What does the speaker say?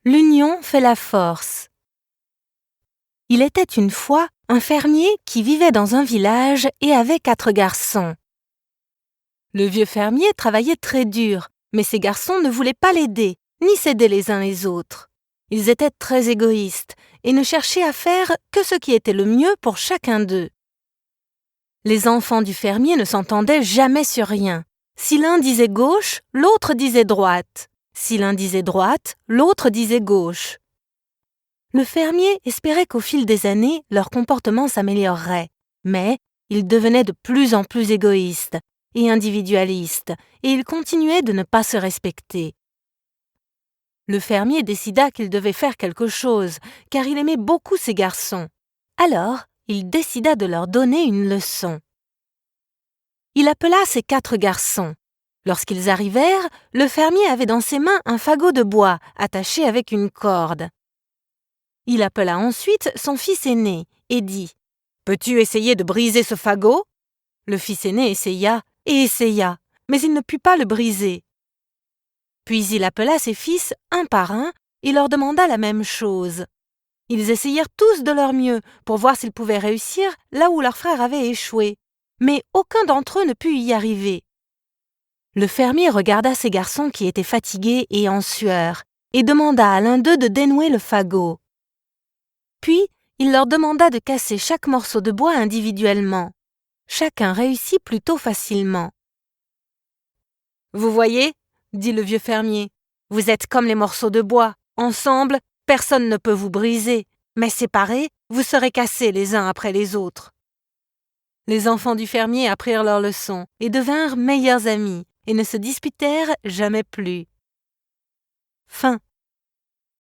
L'union fait la force. Il était une fois un fermier qui vivait dans un village et avait 4 garçons. Le vieux fermier travaillait très dur, mais ses garçons ne voulaient pas l'aider, ni s'aider les uns les autres. Ils étaient très égoïstes et ne cherchaient à faire que ce qui était le mieux pour chacun d'eux. Les enfants du fermier ne s'entendaient jamais sur rien. Si l'un disait gauche, l'autre disait droite. Si l'un disait droite, l'autre disait gauche. Le fermier espérait qu'au fil des années, leur comportement s'améliorerait, mais ils devenaient de plus en plus égoïstes et individualistes, et ils continuaient de ne pas se respecter. Le fermier décida qu'il devait faire quelque chose, car il aimait beaucoup ses garçons. Alors, il décida de leur donner une leçon. Il appela ses 4 garçons. Lorsqu'ils arrivèrent, le fermier avait dans ses mains un fagot de bois attaché avec une corde. Il appela ensuite son fils aîné et dit « Peux-tu essayer de briser ce fagot ?» Le fils aîné essaya et essaya, mais il ne put pas le briser. Puis il appela ses fils un par un et leur demanda la même chose. Ils essayèrent tous de leur mieux pour voir s'ils pouvaient réussir là où leur frère avait échoué, mais aucun d'entre eux ne put y arriver. Le fermier regarda ses garçons qui étaient fatigués et en sueur et demanda à l'un d'eux de dénouer le fagot. Puis, il leur demanda de casser chaque morceau de bois individuellement. Chacun réussit plutôt facilement. « Vous voyez, dit le vieux fermier, vous êtes comme les morceaux de bois. Ensemble, personne ne peut vous briser, mais séparés, vous serez cassés les uns après les autres. » Les enfants du fermier apprirent leur leçon et devinrent meilleurs amis et ne se disputèrent jamais plus. Fin.